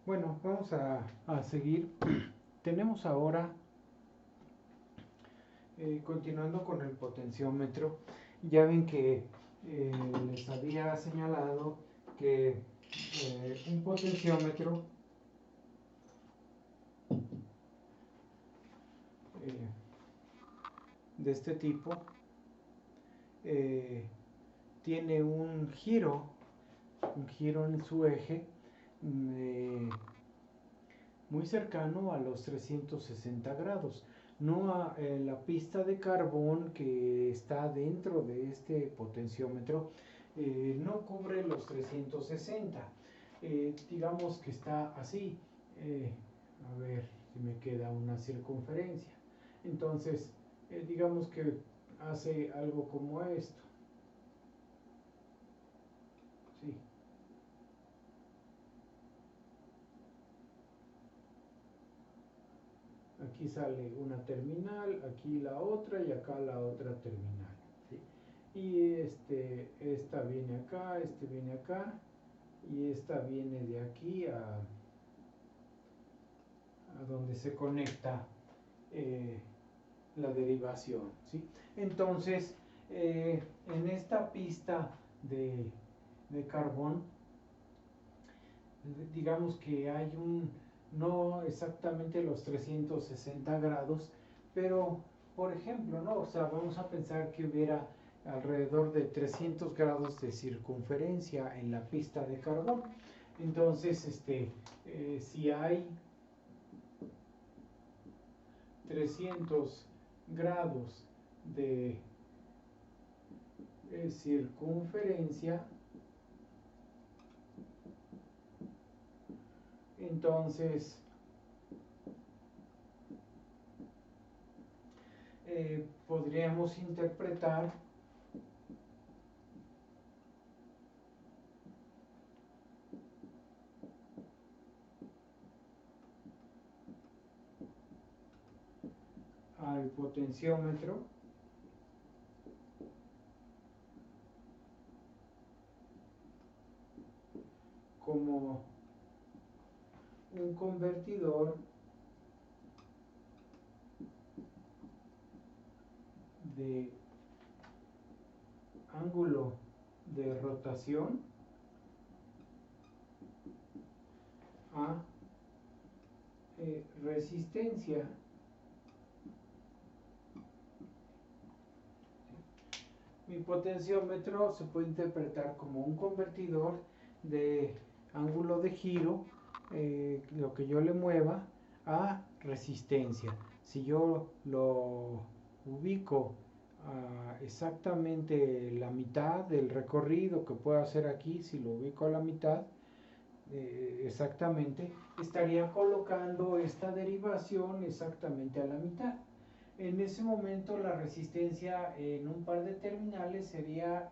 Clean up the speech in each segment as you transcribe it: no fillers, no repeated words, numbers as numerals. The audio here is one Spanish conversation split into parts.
Bueno, vamos a seguir. Tenemos ahora, continuando con el potenciómetro, ya ven que les había señalado que un potenciómetro de este tipo eh, tiene un giro en su eje muy cercano a los 360 grados, no a la pista de carbón que está dentro de este potenciómetro, no cubre los 360, digamos que está así, a ver si me queda una circunferencia, entonces digamos que hace algo como esto, ¿sí? Aquí sale una terminal, aquí la otra y acá la otra terminal, ¿sí? Y esta viene acá, este viene acá y esta viene de aquí a donde se conecta eh, la derivación, ¿sí? Entonces, en esta pista de carbón, digamos que hay no exactamente los 360 grados, pero por ejemplo, ¿no? O sea, vamos a pensar que hubiera alrededor de 300 grados de circunferencia en la pista de carbón. Entonces, si hay 300 grados de circunferencia, entonces podríamos interpretar al potenciómetro como un convertidor de ángulo de rotación a resistencia. Mi potenciómetro se puede interpretar como un convertidor de ángulo de giro, lo que yo le mueva, a resistencia. Si yo lo ubico a exactamente la mitad del recorrido que puedo hacer aquí, si lo ubico a la mitad, exactamente, estaría colocando esta derivación exactamente a la mitad. En ese momento la resistencia en un par de terminales sería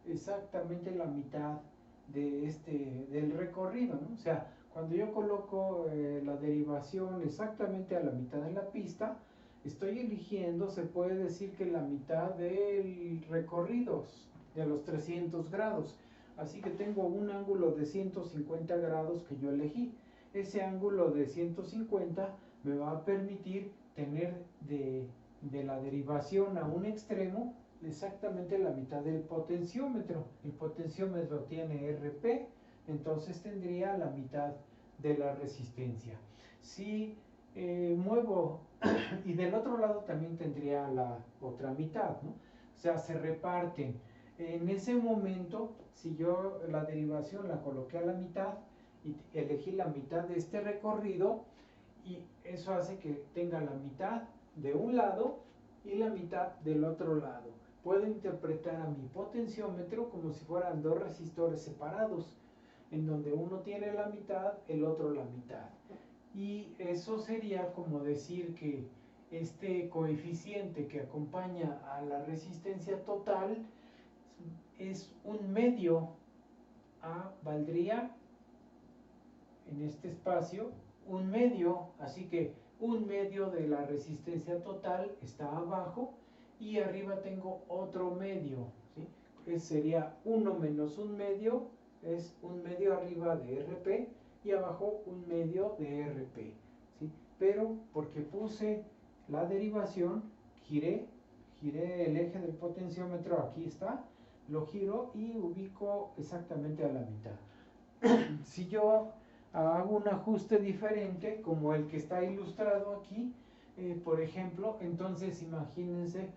exactamente la mitad del recorrido, ¿no? O sea, cuando yo coloco la derivación exactamente a la mitad de la pista, estoy eligiendo, se puede decir que la mitad del recorrido de los 300 grados. Así que tengo un ángulo de 150 grados que yo elegí. Ese ángulo de 150 me va a permitir tener de la derivación a un extremo exactamente la mitad del potenciómetro. El potenciómetro tiene RP, entonces tendría la mitad de la resistencia. Si muevo, y del otro lado también tendría la otra mitad, ¿no? O sea, se reparten. En ese momento, si yo la derivación la coloqué a la mitad y elegí la mitad de este recorrido, y eso hace que tenga la mitad de un lado y la mitad del otro lado. Puedo interpretar a mi potenciómetro como si fueran dos resistores separados, en donde uno tiene la mitad, el otro la mitad. Y eso sería como decir que este coeficiente que acompaña a la resistencia total es un medio. A valdría en este espacio un medio, así que un medio de la resistencia total está abajo y arriba tengo otro medio, ¿sí? Sería 1 menos un medio, es un medio arriba de RP, y abajo 1/2 de RP, ¿sí? Pero porque puse la derivación, giré el eje del potenciómetro, aquí está, lo giro y ubico exactamente a la mitad. Si yo hago un ajuste diferente, como el que está ilustrado aquí, por ejemplo, entonces imagínense,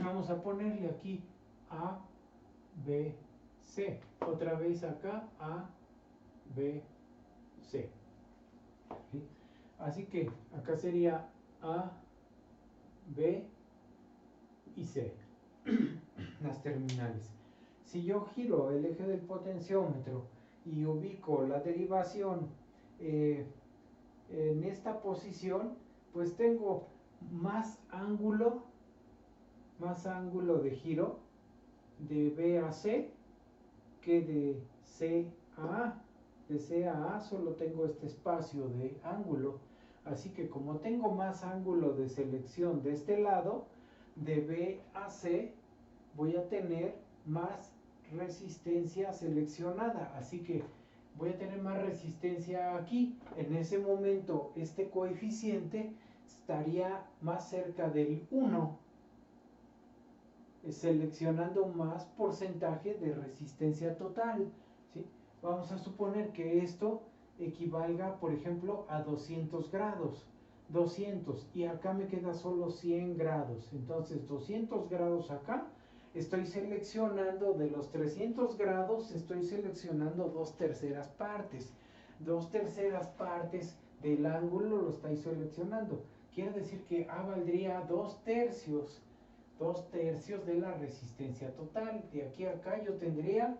vamos a ponerle aquí A, B, C. Otra vez acá, A, B, C. ¿Sí? Así que acá sería A, B y C, las terminales. Si yo giro el eje del potenciómetro y ubico la derivación en esta posición, pues tengo más ángulo de giro de B a C que de C a A. De C a A solo tengo este espacio de ángulo. Así que como tengo más ángulo de selección de este lado, de B a C voy a tener más resistencia seleccionada. Así que voy a tener más resistencia aquí. En ese momento este coeficiente estaría más cerca del 1, seleccionando más porcentaje de resistencia total, ¿sí? Vamos a suponer que esto equivalga, por ejemplo, a 200 grados. 200, y acá me queda solo 100 grados. Entonces 200 grados acá, estoy seleccionando de los 300 grados, estoy seleccionando 2/3 partes. 2/3 partes del ángulo lo estoy seleccionando. Quiere decir que A valdría 2/3 de la resistencia total. De aquí a acá yo tendría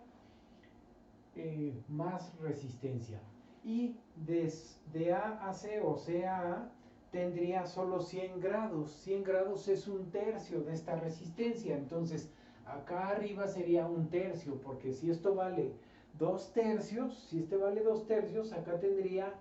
más resistencia. Y de A a C o C a A tendría solo 100 grados. 100 grados es 1/3 de esta resistencia. Entonces acá arriba sería 1/3, porque si esto vale 2/3, si este vale 2/3, acá tendría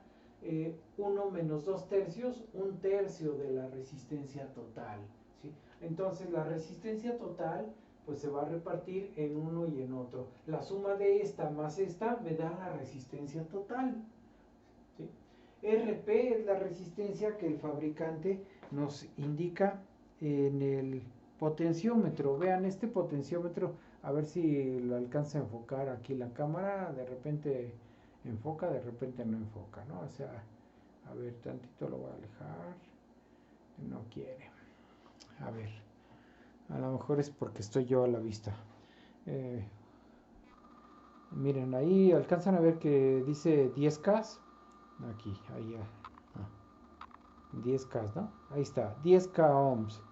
1 menos 2/3, 1/3 de la resistencia total, ¿sí? Entonces la resistencia total pues se va a repartir en uno y en otro. La suma de esta más esta me da la resistencia total, ¿sí? RP es la resistencia que el fabricante nos indica en el potenciómetro. Vean este potenciómetro, a ver si lo alcanza a enfocar aquí la cámara. De repente enfoca, de repente no enfoca, ¿no? O sea, a ver, tantito lo voy a alejar. No quiere. A ver, a lo mejor es porque estoy yo a la vista. Miren, ahí alcanzan a ver que dice 10K. Aquí, ahí, 10K, ¿no? Ahí está, 10K ohms,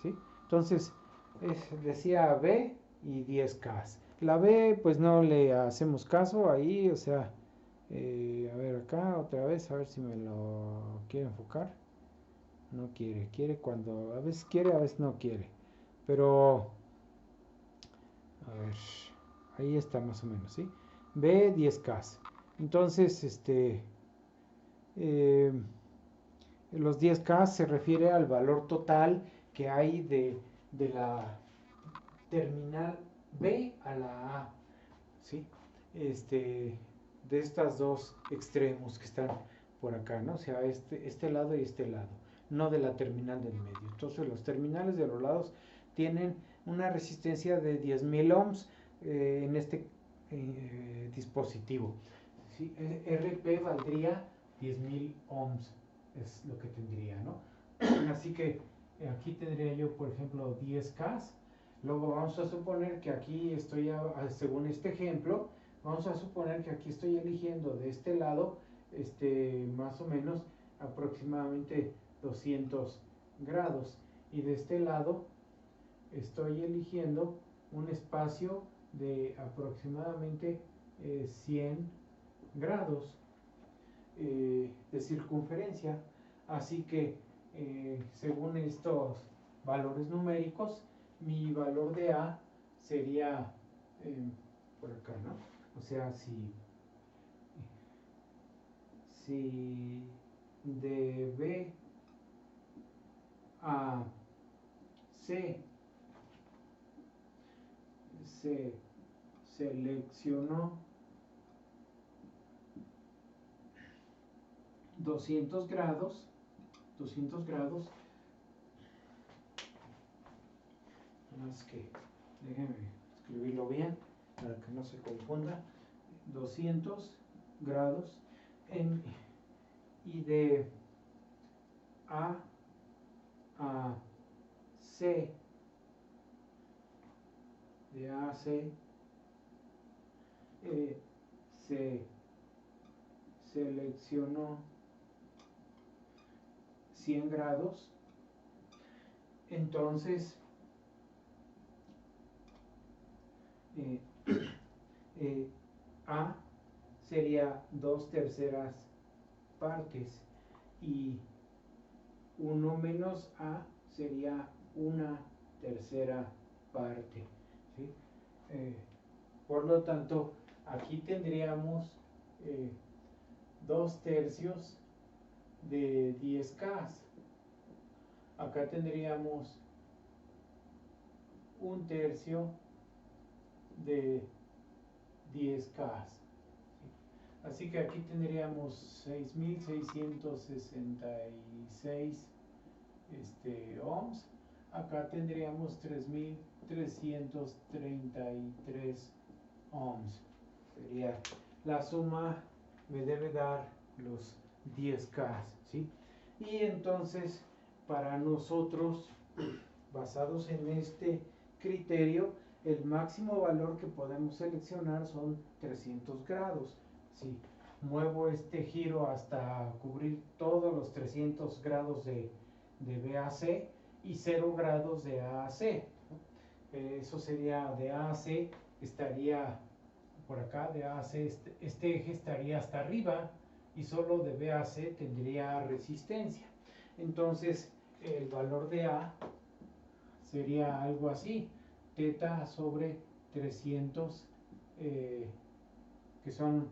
¿sí? Entonces, decía B y 10K. La B, pues no le hacemos caso ahí, o sea, a ver acá otra vez, a ver si me lo quiere enfocar. No quiere, quiere cuando, a veces quiere, a veces no quiere. Pero, a ver, ahí está más o menos, ¿sí? B, 10K. Entonces, los 10K se refiere al valor total que hay de la terminal B a la A, ¿sí? De estas dos extremos que están por acá, ¿no? O sea, este lado y este lado, no de la terminal del medio. Entonces los terminales de los lados tienen una resistencia de 10.000 ohms en este dispositivo, ¿sí? RP valdría 10.000 ohms, es lo que tendría, ¿no? Así que aquí tendría yo, por ejemplo, 10K. Luego vamos a suponer que aquí estoy, según este ejemplo, vamos a suponer que aquí estoy eligiendo de este lado, más o menos aproximadamente 200 grados. Y de este lado estoy eligiendo un espacio de aproximadamente 100 grados de circunferencia. Así que según estos valores numéricos, mi valor de A sería por acá, ¿no? O sea, si de B a C se seleccionó 200 grados, 200 grados, más que déjenme escribirlo bien para que no se confunda, 200 grados y de A a C, de A a C, se seleccionó 100 grados, entonces A sería 2/3 partes y 1 menos A sería 1/3 parte, ¿sí? Por lo tanto, aquí tendríamos 2/3 de 10K. Acá tendríamos 1/3 de 10K. Así que aquí tendríamos 6.666 ohms. Acá tendríamos 3.333 ohms. Sería la suma, me debe dar los 10K, ¿sí? Y entonces, para nosotros, basados en este criterio, el máximo valor que podemos seleccionar son 300 grados. Si muevo este giro hasta cubrir todos los 300 grados de B a C y 0 grados de A a C. Eso sería de A a C, estaría por acá, de A a C, este eje estaría hasta arriba y solo de B a C tendría resistencia. Entonces, el valor de A sería algo así, teta sobre 300, que son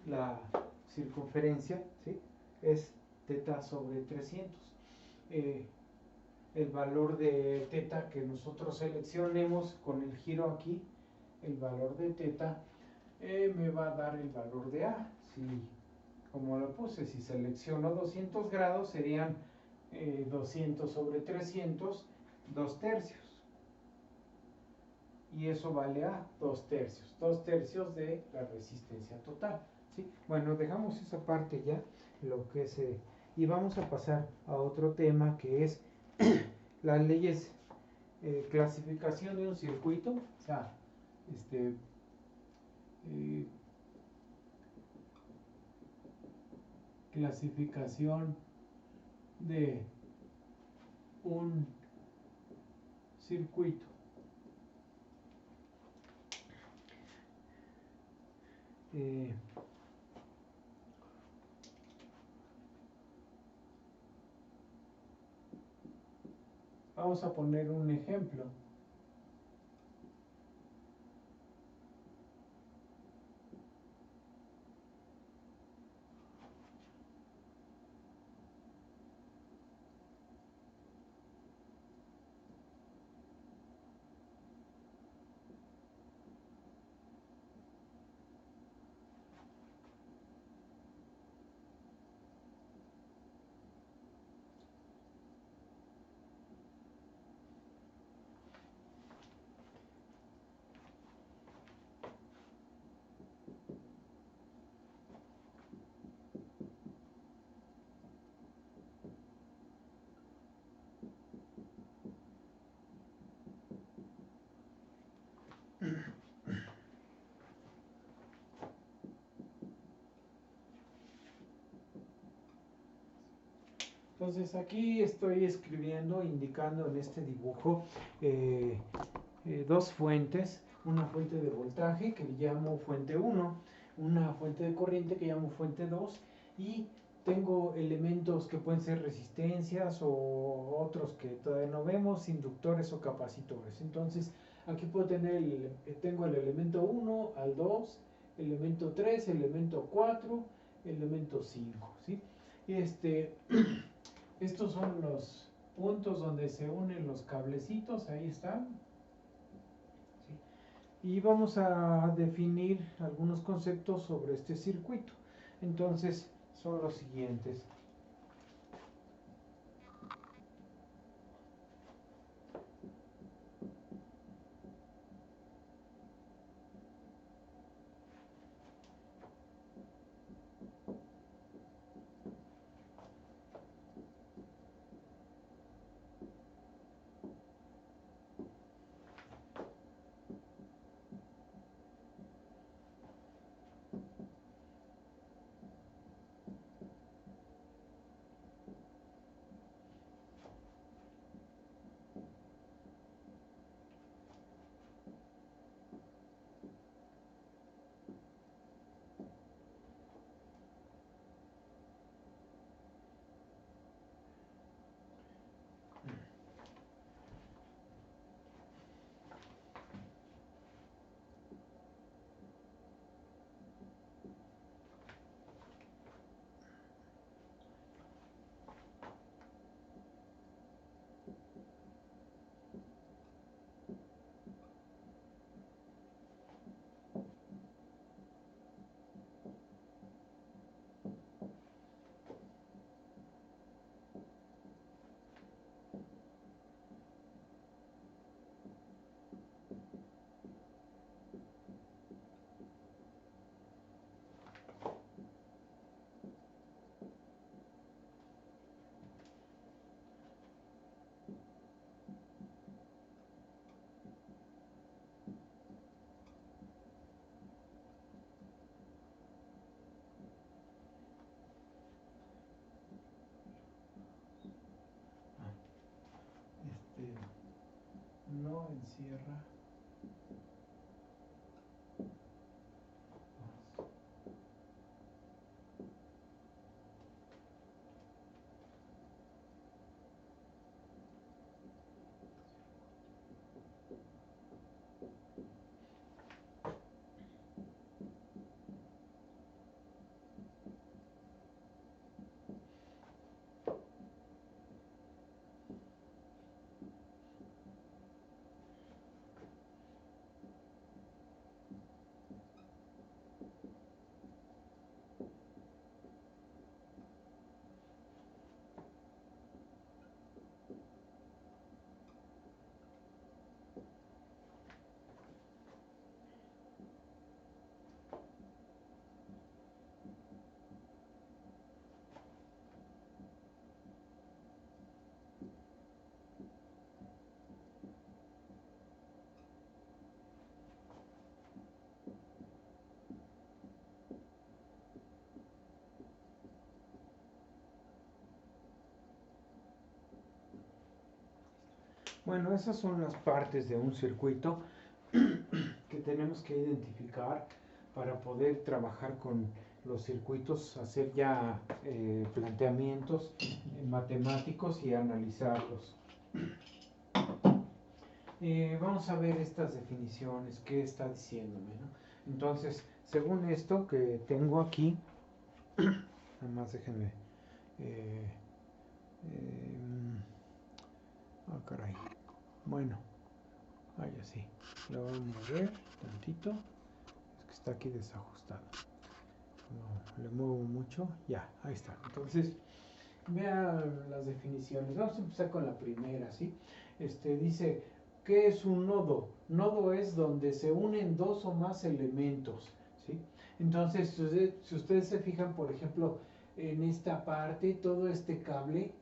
la circunferencia, ¿sí? Es teta sobre 300. El valor de teta que nosotros seleccionemos con el giro aquí, el valor de teta, me va a dar el valor de A. Si, como lo puse, si selecciono 200 grados serían 200 sobre 300, 2/3. Y eso vale a 2/3, 2/3 de la resistencia total, ¿sí? Bueno, dejamos esa parte ya, lo que es, y vamos a pasar a otro tema que es las leyes, clasificación de un circuito, o sea, clasificación de un circuito. Vamos a poner un ejemplo. Entonces aquí estoy escribiendo, indicando en este dibujo dos fuentes, una fuente de voltaje que llamo fuente 1, una fuente de corriente que llamo fuente 2 y tengo elementos que pueden ser resistencias o otros que todavía no vemos, inductores o capacitores. Entonces aquí puedo tener, tengo el elemento 1 al 2, elemento 3, elemento 4, elemento 5, ¿sí? Estos son los puntos donde se unen los cablecitos, ahí están. ¿Sí? Y vamos a definir algunos conceptos sobre este circuito. Entonces, son los siguientes. barra. Bueno, esas son las partes de un circuito que tenemos que identificar para poder trabajar con los circuitos, hacer ya planteamientos matemáticos y analizarlos. Vamos a ver estas definiciones, qué está diciéndome, ¿no? Entonces, según esto que tengo aquí, nada más déjenme, caray, bueno, ahí así, lo vamos a ver tantito, es que está aquí desajustado, no, le muevo mucho, ya, ahí está. Entonces, vean las definiciones, vamos a empezar con la primera, ¿sí? Dice, ¿qué es un nodo? Nodo es donde se unen dos o más elementos, ¿sí? Entonces, si ustedes se fijan, por ejemplo, en esta parte, todo este cable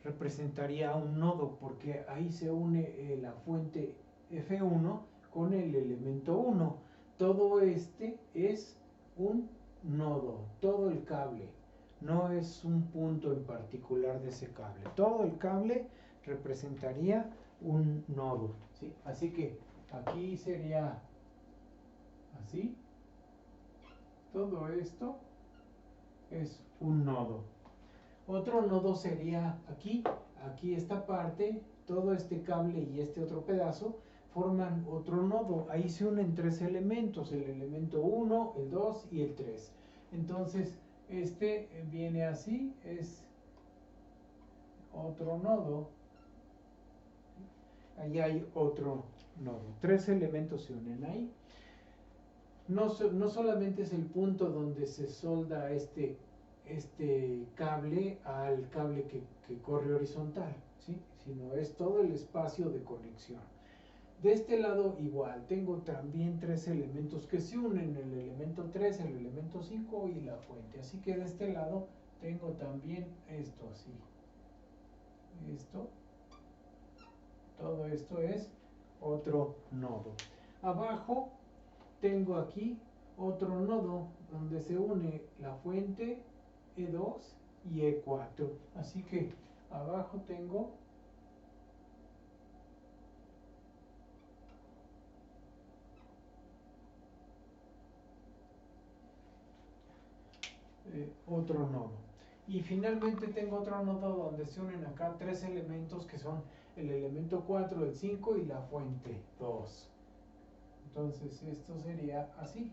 representaría un nodo, porque ahí se une la fuente F1 con el elemento 1. Todo este es un nodo, todo el cable, no es un punto en particular de ese cable. Todo el cable representaría un nodo, ¿sí? Así que aquí sería así. Todo esto es un nodo. Otro nodo sería aquí. Aquí esta parte, todo este cable y este otro pedazo forman otro nodo. Ahí se unen tres elementos, el elemento 1, el 2 y el 3. Entonces, este viene así, es otro nodo. Ahí hay otro nodo. Tres elementos se unen ahí. No solamente es el punto donde se solda este cable al cable que corre horizontal, ¿sí? Sino es todo el espacio de conexión. De este lado igual, tengo también tres elementos que se unen, el elemento 3, el elemento 5 y la fuente. Así que de este lado tengo también esto así. Esto, todo esto es otro nodo. Abajo tengo aquí otro nodo donde se une la fuente E2 y E4. Así que abajo tengo otro nodo. Y finalmente tengo otro nodo donde se unen acá tres elementos que son el elemento 4, el 5 y la fuente 2. Entonces esto sería así.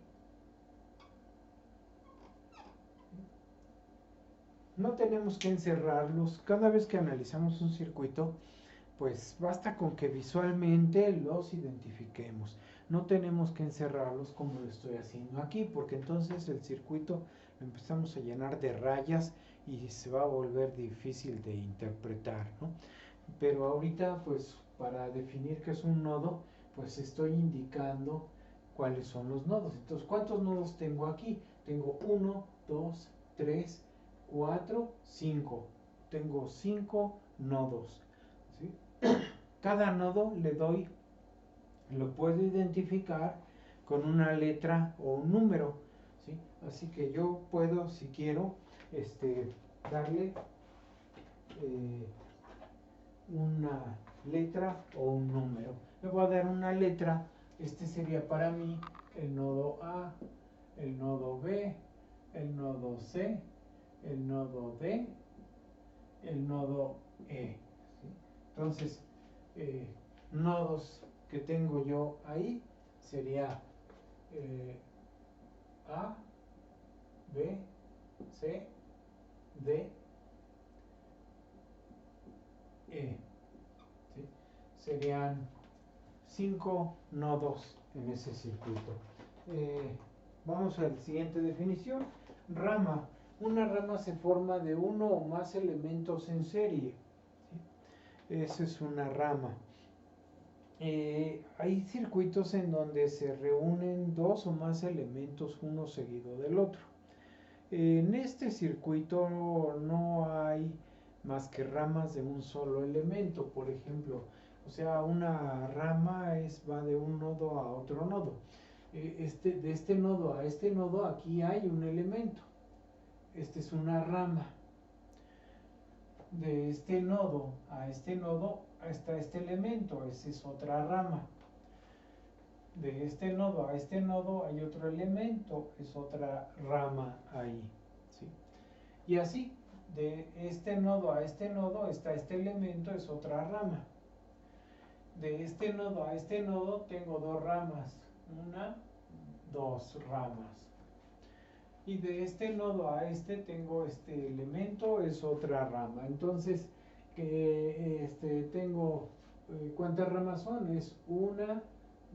No tenemos que encerrarlos. Cada vez que analizamos un circuito, pues basta con que visualmente los identifiquemos. No tenemos que encerrarlos como lo estoy haciendo aquí, porque entonces el circuito lo empezamos a llenar de rayas y se va a volver difícil de interpretar, ¿no? Pero ahorita, pues para definir qué es un nodo, pues estoy indicando cuáles son los nodos. Entonces, ¿cuántos nodos tengo aquí? Tengo 1, 2, 3, 4, 5. Tengo 5 nodos, ¿sí? Cada nodo lo puedo identificar con una letra o un número, ¿sí? Así que yo puedo, si quiero, darle una letra o un número. Le voy a dar una letra. Este sería para mí el nodo A, el nodo B, el nodo C, el nodo D, el nodo E. ¿Sí? Entonces, nodos que tengo yo ahí sería A, B, C, D, E. ¿Sí? Serían 5 nodos en ese circuito. Vamos a la siguiente definición. Rama. Una rama se forma de uno o más elementos en serie. ¿Sí? Esa es una rama. Hay circuitos en donde se reúnen dos o más elementos uno seguido del otro. En este circuito no hay más que ramas de un solo elemento, por ejemplo. O sea, una rama va de un nodo a otro nodo. De este nodo a este nodo aquí hay un elemento. Esta es una rama. De este nodo a este nodo está este elemento, esa es otra rama. De este nodo a este nodo hay otro elemento, es otra rama ahí. ¿Sí? Y así, de este nodo a este nodo está este elemento, es otra rama. De este nodo a este nodo tengo dos ramas, dos ramas. Y de este nodo a este tengo este elemento, es otra rama. Entonces, tengo, ¿cuántas ramas son? Es 1,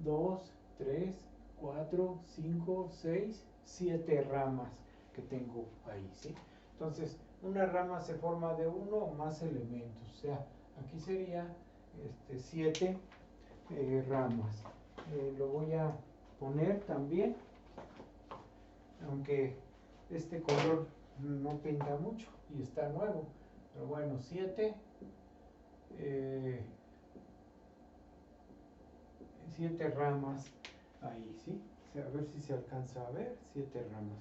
2, 3, 4, 5, 6, 7 ramas que tengo ahí, ¿sí? Entonces, una rama se forma de uno o más elementos. O sea, aquí sería 7 ramas. Lo voy a poner también, aunque este color no pinta mucho y está nuevo, pero bueno, 7 ramas ahí, ¿sí? A ver si se alcanza a ver, 7 ramas.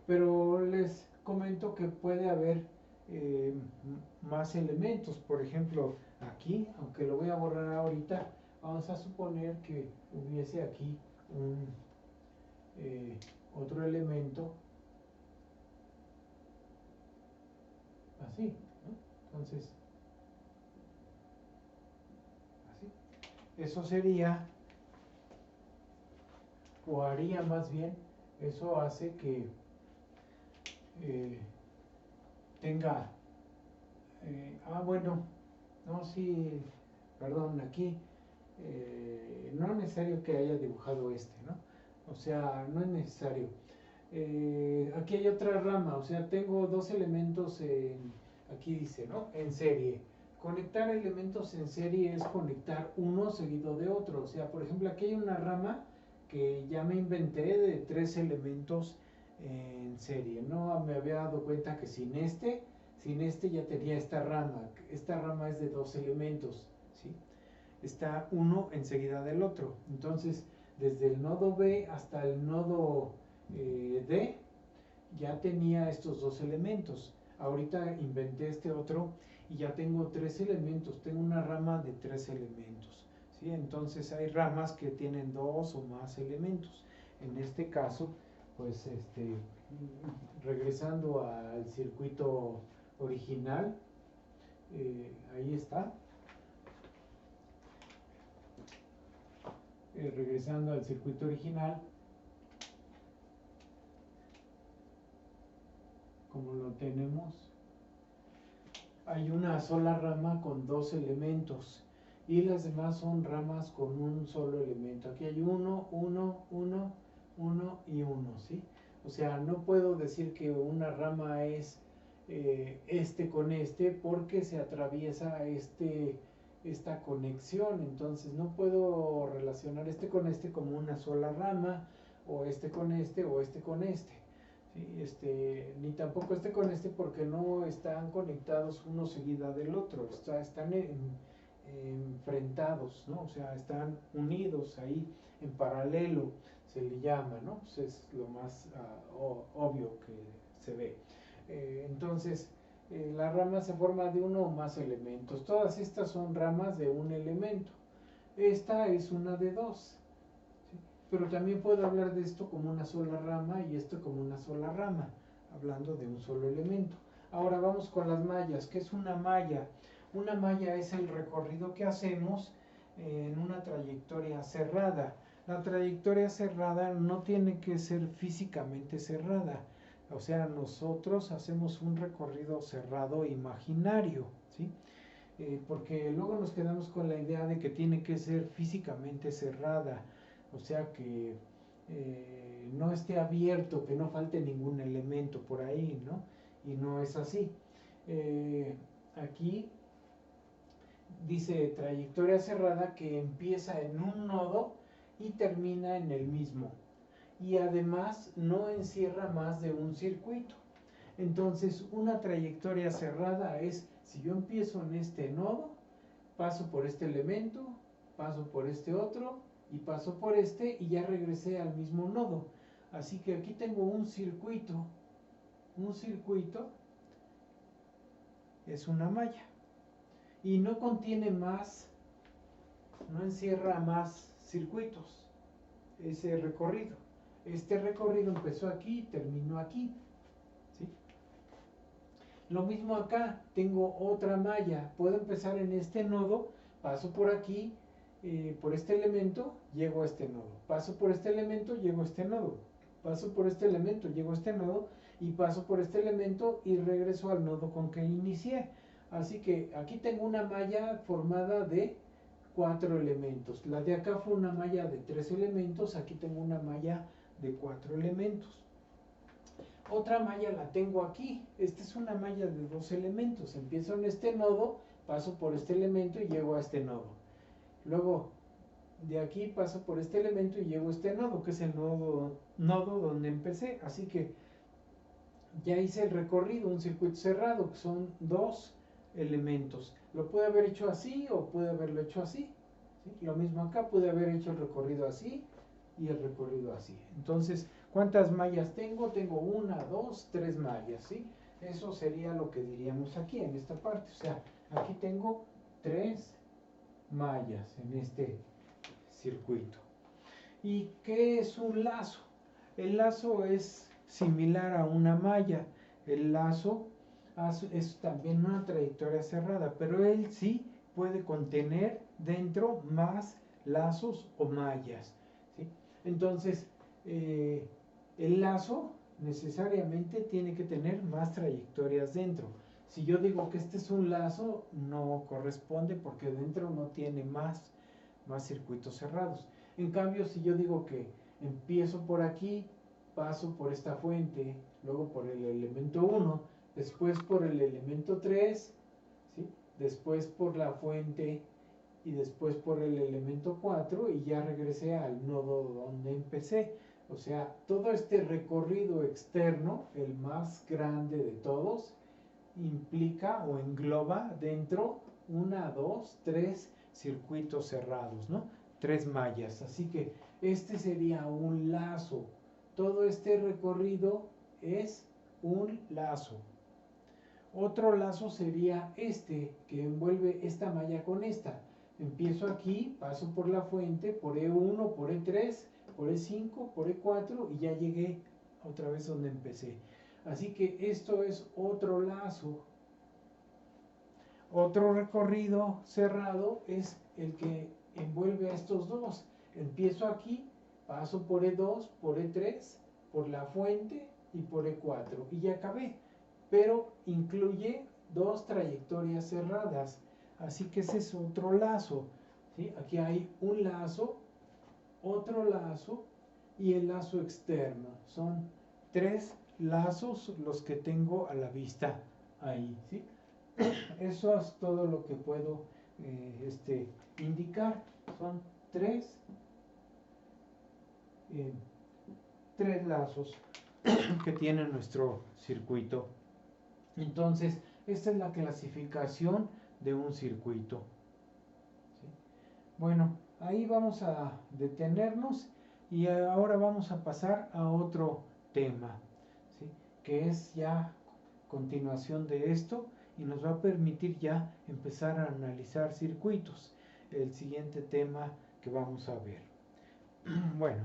Pero les comento que puede haber más elementos. Por ejemplo, aquí, aunque lo voy a borrar ahorita, vamos a suponer que hubiese aquí otro elemento así, ¿no? Entonces, así. Eso sería, o haría más bien, eso hace que tenga, bueno, no, sí, perdón, aquí no es necesario que haya dibujado ¿no? O sea, no es necesario. Aquí hay otra rama, o sea, tengo dos elementos aquí dice, ¿no? En serie. Conectar elementos en serie es conectar uno seguido de otro. O sea, por ejemplo, aquí hay una rama que ya me inventé de 3 elementos en serie. No me había dado cuenta que sin este ya tenía esta rama. Esta rama es de 2 elementos, ¿sí? Está uno enseguida del otro. Entonces, desde el nodo B hasta el nodo D, ya tenía estos 2 elementos. Ahorita inventé este otro y ya tengo 3 elementos. Tengo una rama de 3 elementos. ¿Sí? Entonces hay ramas que tienen 2 o más elementos. En este caso, pues regresando al circuito original, ahí está. Regresando al circuito original, como lo tenemos, hay una sola rama con 2 elementos y las demás son ramas con un solo elemento. Aquí hay 1, 1, 1, 1 y 1, ¿sí? O sea, no puedo decir que una rama es con porque se atraviesa esta conexión. Entonces no puedo relacionar con como una sola rama, o con o con ¿sí? Ni tampoco con porque no están conectados uno seguida del otro, están enfrentados, ¿no? O sea, están unidos ahí en paralelo, se le llama, ¿no? Pues es lo más obvio que se ve. Entonces, La rama se forma de uno o más elementos. Todas estas son ramas de un elemento. Esta es una de dos. ¿Sí? Pero también puedo hablar de esto como una sola rama y esto como una sola rama, hablando de un solo elemento. Ahora vamos con las mallas. ¿Qué es una malla? Una malla es el recorrido que hacemos en una trayectoria cerrada. La trayectoria cerrada no tiene que ser físicamente cerrada. O sea, nosotros hacemos un recorrido cerrado imaginario, ¿sí? Porque luego nos quedamos con la idea de que tiene que ser físicamente cerrada, o sea que no esté abierto, que no falte ningún elemento por ahí, ¿no? Y no es así. Aquí dice trayectoria cerrada que empieza en un nodo y termina en el mismo. Y además no encierra más de un circuito. Entonces, una trayectoria cerrada es, si yo empiezo en este nodo, paso por este elemento, paso por este otro y paso por este y ya regresé al mismo nodo. Así que aquí tengo un circuito. Un circuito es una malla y no contiene más, no encierra más circuitos ese recorrido. Este recorrido empezó aquí y terminó aquí. ¿Sí? Lo mismo acá, tengo otra malla, puedo empezar en este nodo, paso por aquí, por este elemento, llego a este nodo, paso por este elemento, llego a este nodo, paso por este elemento, llego a este nodo, y paso por este elemento y regreso al nodo con que inicié. Así que aquí tengo una malla formada de 4 elementos. La de acá fue una malla de 3 elementos, aquí tengo una malla de 4 elementos. Otra malla la tengo aquí. Esta es una malla de 2 elementos. Empiezo en este nodo, paso por este elemento y llego a este nodo. Luego, de aquí paso por este elemento y llego a este nodo, que es el nodo donde empecé. Así que ya hice el recorrido, un circuito cerrado, que son 2 elementos. Lo pude haber hecho así o pude haberlo hecho así. ¿Sí? Lo mismo acá, pude haber hecho el recorrido así y el recorrido así. Entonces, ¿cuántas mallas tengo? Tengo 1, 2, 3 mallas, ¿sí? Eso sería lo que diríamos aquí, en esta parte. O sea, aquí tengo 3 mallas en este circuito. ¿Y qué es un lazo? El lazo es similar a una malla. El lazo es también una trayectoria cerrada, pero él sí puede contener dentro más lazos o mallas. ¿Sí? Entonces, el lazo necesariamente tiene que tener más trayectorias dentro. Si yo digo que este es un lazo, no corresponde porque dentro no tiene más circuitos cerrados. En cambio, si yo digo que empiezo por aquí, paso por esta fuente, luego por el elemento 1, después por el elemento 3, ¿sí? Después por la fuente y después por el elemento 4 y ya regresé al nodo donde empecé. O sea, todo este recorrido externo, el más grande de todos, implica o engloba dentro 1, 2, 3 circuitos cerrados, ¿no? 3 mallas. Así que este sería un lazo. Todo este recorrido es un lazo. Otro lazo sería este, que envuelve esta malla con esta. Empiezo aquí, paso por la fuente, por E1, por E3, por E5, por E4 y ya llegué otra vez donde empecé. Así que esto es otro lazo. Otro recorrido cerrado es el que envuelve a estos dos. Empiezo aquí, paso por E2, por E3, por la fuente y por E4 y ya acabé. Pero incluye 2 trayectorias cerradas. Así que ese es otro lazo. ¿Sí? Aquí hay un lazo, otro lazo y el lazo externo. Son 3 lazos los que tengo a la vista ahí. ¿Sí? Eso es todo lo que puedo indicar. Son 3 lazos que tiene nuestro circuito. Entonces, esta es la clasificación de un circuito. ¿Sí? Bueno, ahí vamos a detenernos y ahora vamos a pasar a otro tema, ¿sí? Que es ya continuación de esto y nos va a permitir ya empezar a analizar circuitos, el siguiente tema que vamos a ver. Bueno,